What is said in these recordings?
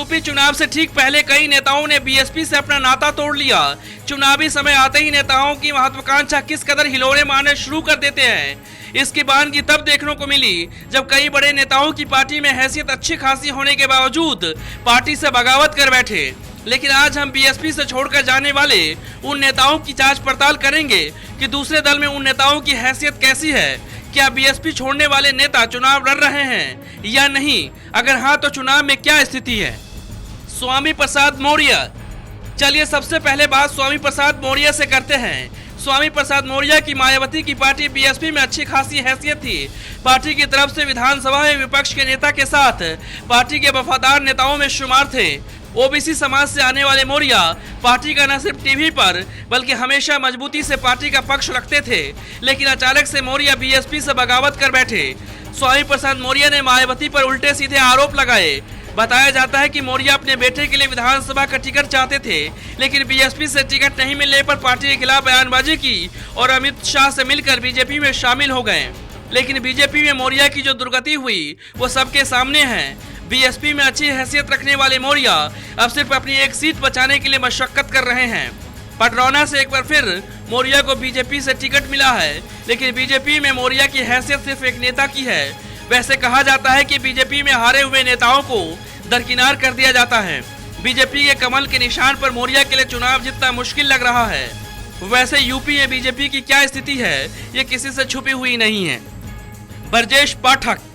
UP चुनाव से ठीक पहले कई नेताओं ने बीएसपी से अपना नाता तोड़ लिया। चुनावी समय आते ही नेताओं की महत्वाकांक्षा किस कदर हिलोरे मारने शुरू कर देते हैं। इसकी बानगी तब देखने को मिली जब कई बड़े नेताओं की पार्टी में हैसियत अच्छी खासी होने के बावजूद पार्टी से बगावत कर बैठे। लेकिन आज हम बीएसपी से छोड़कर जाने वाले उन नेताओं की जांच पड़ताल करेंगे कि दूसरे दल में उन नेताओं की हैसियत कैसी है। क्या बीएसपी छोड़ने वाले नेता चुनाव लड़ रहे हैं या नहीं? अगर हाँ तो चुनाव में क्या स्थिति है? स्वामी प्रसाद मौर्य। चलिए सबसे पहले बात स्वामी प्रसाद मौर्य से करते हैं। स्वामी प्रसाद मौर्य की मायावती की पार्टी बीएसपी में अच्छी खासी हैसियत थी। पार्टी की तरफ से विधानसभा में विपक्ष के नेता के साथ पार्टी के वफादार नेताओं में शुमार थे। ओबीसी समाज से आने वाले मौर्य पार्टी का न सिर्फ टीवी पर बल्कि हमेशा मजबूती से पार्टी का पक्ष रखते थे। लेकिन अचानक से मौर्य बीएसपी से बगावत कर बैठे। स्वामी प्रसाद मौर्य ने मायावती पर उल्टे सीधे आरोप लगाए। बताया जाता है कि मौर्य अपने बेटे के लिए विधानसभा का टिकट चाहते थे, लेकिन बीएसपी से टिकट नहीं मिलने पर पार्टी के खिलाफ बयानबाजी की और अमित शाह से मिलकर बीजेपी में शामिल हो गए। लेकिन बीजेपी में मौर्य की जो दुर्गति हुई वो सबके सामने है। बीएसपी में अच्छी हैसियत रखने वाले मौर्य अब सिर्फ अपनी एक सीट बचाने के लिए मशक्कत कर रहे हैं। पटरौना से एक बार फिर मौर्य को बीजेपी से टिकट मिला है, लेकिन बीजेपी में मौर्य की हैसियत सिर्फ एक नेता की है। वैसे कहा जाता है कि बीजेपी में हारे हुए नेताओं को दरकिनार कर दिया जाता है। बीजेपी के कमल के निशान पर मौर्य के लिए चुनाव जीतना मुश्किल लग रहा है। वैसे यूपी में बीजेपी की क्या स्थिति है ये किसी से छुपी हुई नहीं है। ब्रजेश पाठक।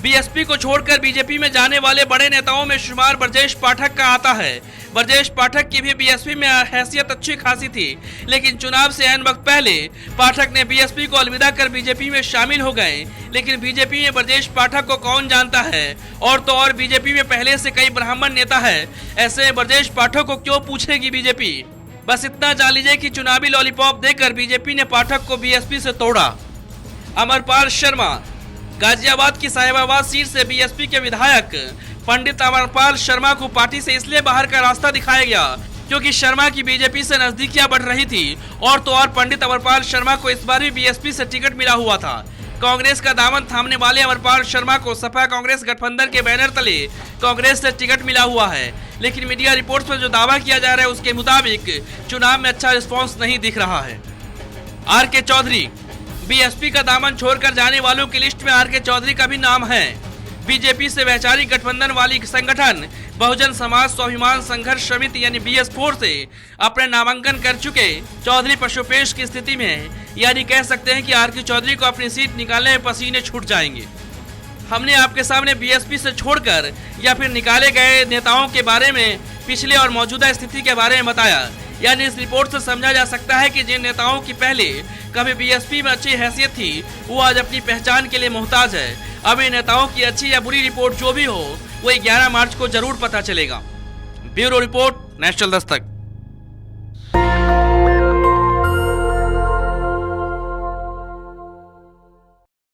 बीएसपी को छोड़कर बीजेपी में जाने वाले बड़े नेताओं में शुमार ब्रजेश पाठक का आता है। ब्रजेश पाठक की भी बीएसपी में हैसियत अच्छी खासी थी, लेकिन चुनाव से ऐन वक्त पहले पाठक ने बीएसपी को अलविदा कर बीजेपी में शामिल हो गए। लेकिन बीजेपी में ब्रजेश पाठक को कौन जानता है, और तो और बीजेपी में पहले से कई ब्राह्मण नेता है। ऐसे में ब्रजेश पाठक को क्यों पूछेगी बीजेपी? बस इतना जान लीजिए कि चुनावी लॉलीपॉप देकर बीजेपी ने पाठक को बीएसपी से तोड़ा। अमरपाल शर्मा। गाजियाबाद की साहिबाबाद सीट से बीएसपी के विधायक पंडित अमरपाल शर्मा को पार्टी से इसलिए बाहर का रास्ता दिखाया गया क्योंकि शर्मा की बीजेपी से नजदीकियां बढ़ रही थी, और तो और पंडित अमरपाल शर्मा को इस बार भी बीएसपी से टिकट मिला हुआ था। कांग्रेस का दामन थामने वाले अमरपाल शर्मा को सपा कांग्रेस गठबंधन के बैनर तले कांग्रेस से टिकट मिला हुआ है। लेकिन मीडिया रिपोर्ट्स में जो दावा किया जा रहा है उसके मुताबिक चुनाव में अच्छा रिस्पॉन्स नहीं दिख रहा है। आर.के. चौधरी। बीएसपी का दामन छोड़कर जाने वालों की लिस्ट में आर.के. चौधरी का भी नाम है। बीजेपी से वैचारिक गठबंधन वाली संगठन बहुजन समाज स्वाभिमान संघर्ष समिति यानी BS4 से अपने नामांकन कर चुके चौधरी पशुपेश की स्थिति में यानी कह सकते हैं कि आर.के. चौधरी को अपनी सीट निकालने में पसीने छूट जाएंगे। हमने आपके सामने बीएसपी से छोड़कर या फिर निकाले गए नेताओं के बारे में पिछले और मौजूदा स्थिति के बारे में बताया। यानी इस रिपोर्ट से समझा जा सकता है कि जिन नेताओं की पहले कभी बीएसपी में अच्छी हैसियत थी वो आज अपनी पहचान के लिए मोहताज है। अब इन नेताओं की अच्छी या बुरी रिपोर्ट जो भी हो वो 11 मार्च को जरूर पता चलेगा। Bureau report, national Dastak.